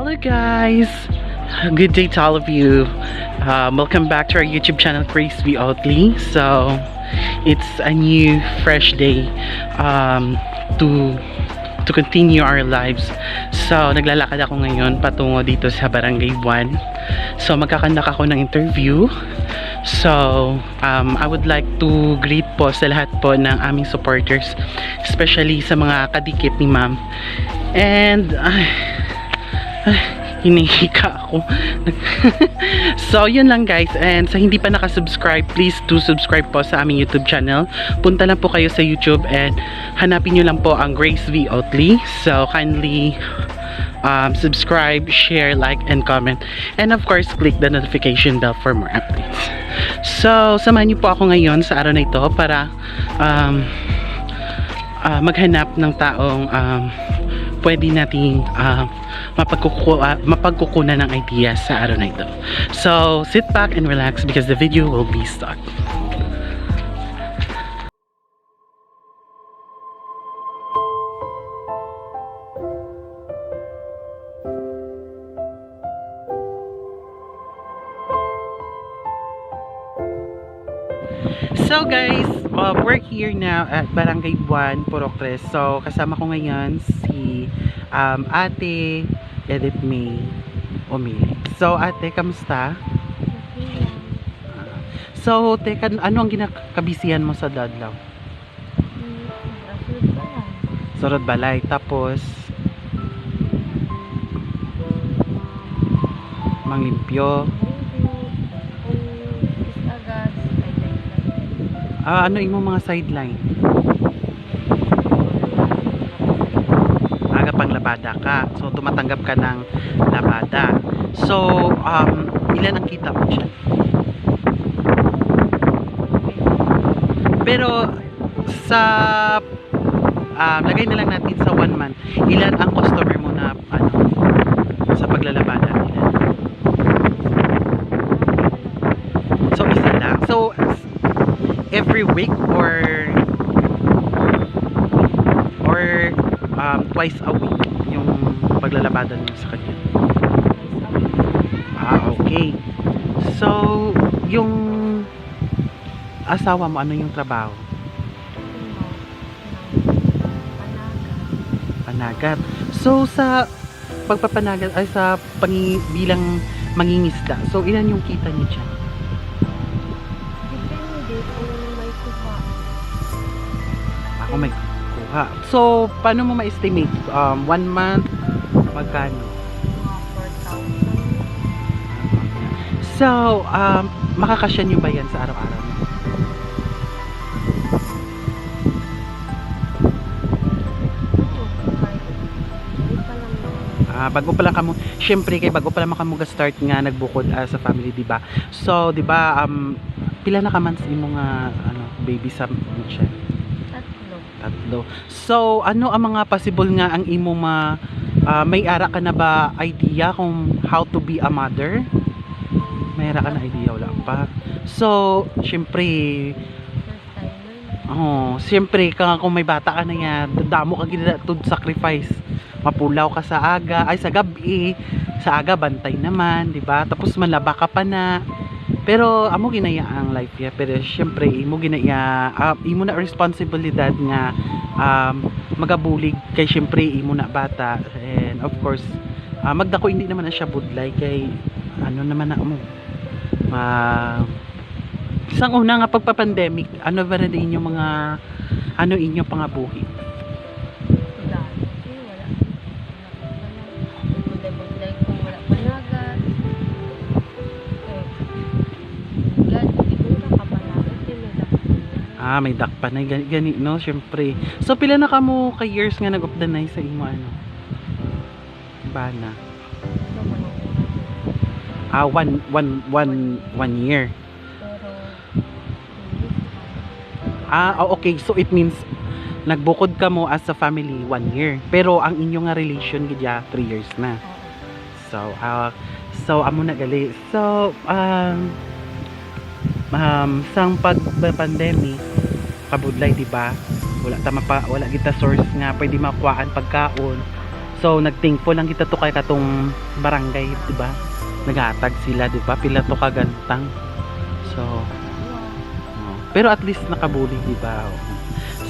Hello guys! Good day to all of you. Welcome back to our YouTube channel, Grace V. Oatly. So, it's a new, fresh day to continue our lives. So, naglalakad ako ngayon patungo dito sa Barangay 1. So, magkakandak ako ng interview. So, I would like to greet po sa lahat po ng aming supporters, especially sa mga kadikit ni Ma'am. And, hinihika ako. So, yun lang guys. And sa hindi pa nakasubscribe, please do subscribe po sa aming YouTube channel. Punta lang po kayo sa YouTube and hanapin nyo lang po ang Grace V. Oatly. So, kindly subscribe, share, like, and comment. And of course, click the notification bell for more updates. So, samahan nyo po ako ngayon sa araw na ito para maghanap ng taong pwede nating mapagkukunan ng ideas sa araw na ito. So, sit back and relax because the video will be stuck. So guys, we're here now at Barangay 1, Purok 3. So kasama ko ngayon si Ate Edith May Umili. So ate, kamusta? So teka, ano ang ginakabisihan mo sa Dadlaw? Surod balay. Tapos manglimpyo. Ano yung mga sideline? Aga pang labada ka. So, tumatanggap ka ng labada. So, ilan ang kita mo dyan? Pero, sa lagay na lang natin sa 1 month, ilan ang customer mo na sa paglalabada nila? So, isa lang. So, every week or twice a week yung paglalabada niyo sa kanya? Okay. So, yung asawa mo, ano yung trabaho? Panagat. So, sa pagpapanagat ay sa bilang mangingisda. So, ilan yung kita niyo dyan? Ako may kuha. So, paano mo ma-estimate? 1 month, magkano? So, makakasya nyo ba yan sa araw-araw? Bago pa lang kamo, syempre kay bago pa lang kamo ga-start nga nagbukod sa family, di ba? So, di ba, pila na ka months imo nga baby sa siya? Tatlo. So, ano ang mga possible nga ang imo may ara ka na ba idea kung how to be a mother? May ara ka na idea? Wala pa. So, syempre, syempre, kung may bata ka na yan, damo ka ginatod sacrifice. Mapulaw ka sa aga, ay sa gabi, sa aga bantay naman, di ba? Tapos malaba ka pa na. Pero amo ginaya ang life ya, pero syempre imo ginaya imo na responsibilidad nga magabulig kay syempre imo na bata, and of course magdako hindi naman na siya budlay kay ano naman na mo isang una nga pagpa-pandemic, ano ba rin inyo mga inyo pangabuhi? May dakpa na gani no, syempre. So pila na kamo ka years nga nag-updanay sa imo bana? One year. Okay, so it means nagbukod ka mo as a family 1 year. Pero ang inyo nga relation gidya 3 years na. So amo na gali. So sang pag-pandemic kabudlay, di ba? Wala kita source nga pwede makuhaan pagkaon. So nagthankful lang kita to kay katong barangay, di ba? Naghatag sila, di ba? Pila to kagantang. So pero at least nakabuli, di ba?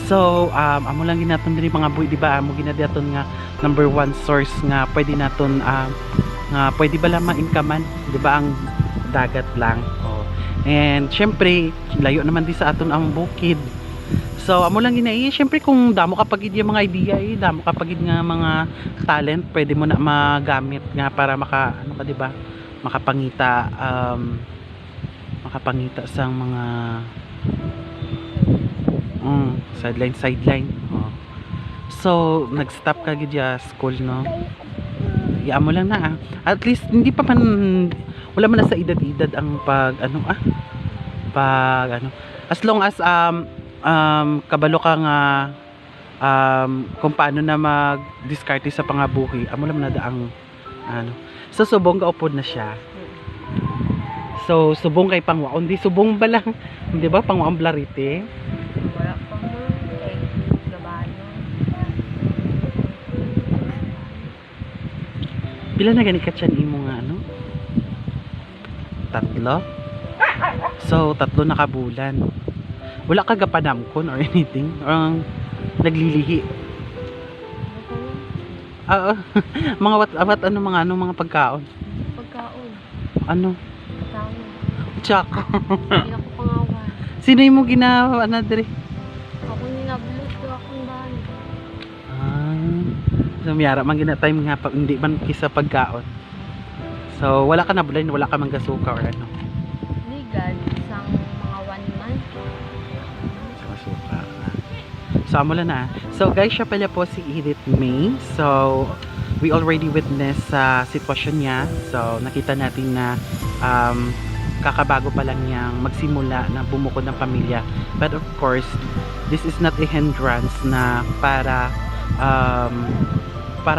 So amo lang ginaton diri mga boy, di ba? Amo ginadaton nga number one source nga pwede naton nga pwede ba lang ma-incomean, di ba? Ang dagat lang. Oh. And syempre layo naman di sa aton ang bukid. So amo lang ginai, syempre kung damo ka pagid yung mga idea damo ka pagid nga mga talent, pwede mo na magamit nga para maka ano ka, di ba? Makapangita makapangita sang mga sideline. Oh. So nag-stop ka gid ya school, no? Iyaan mo lang na at least hindi pa man wala man na sa edad-edad ang pag ano pag ano, as long as kabalo ka nga kung paano na mag-discarte sa pangabuhi, amo lang na daang ano. So subong gaupod na siya. So subong kay pangwaon, di subong ba lang, di ba? Pangwaon blarite. Wala pang gabano. Pila na gani ka tiyan imo nga ano? 3? So 3 na kabulan. Wala ka gapanamkon or anything? Or naglilihi? Mga what ano mga pagkaon? Pagkaon. Ano? Tao. Tsak. Hindi ako pangawan. Sino yung mo ginawa na dire? Ako ninablot ko akong bahan. So miyara man gina time nga hindi man kisa pagkaon. So wala ka na bulay, wala ka man gasuka or ano? Legal. Isang mga 1 month. Suka. So amo lang na. So guys, siya pala po si Edith May. So we already witnessed sa sitwasyon niya. So nakita natin na kakabago pa lang niyang magsimula na bumukod ng pamilya. But of course, this is not a hindrance na para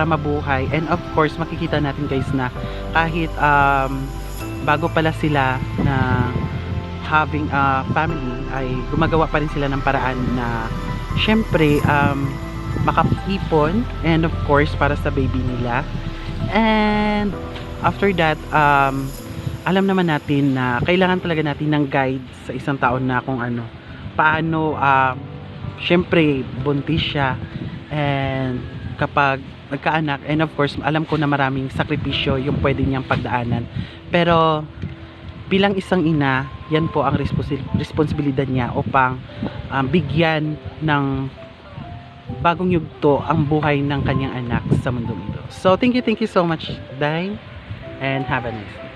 mabuhay. And of course, makikita natin guys na kahit bago pala sila na having a family, ay gumagawa pa rin sila ng paraan na syempre makapipon, and of course para sa baby nila. And after that, alam naman natin na kailangan talaga natin ng guide sa isang taon na kung ano, paano syempre buntis siya, and kapag nagkaanak, and of course alam ko na maraming sakripisyo yung pwede niyang pagdaanan, pero bilang isang ina, yan po ang responsibilidad niya upang bigyan ng bagong yugto ang buhay ng kanyang anak sa mundong ito. So thank you so much, Day, and have a nice day.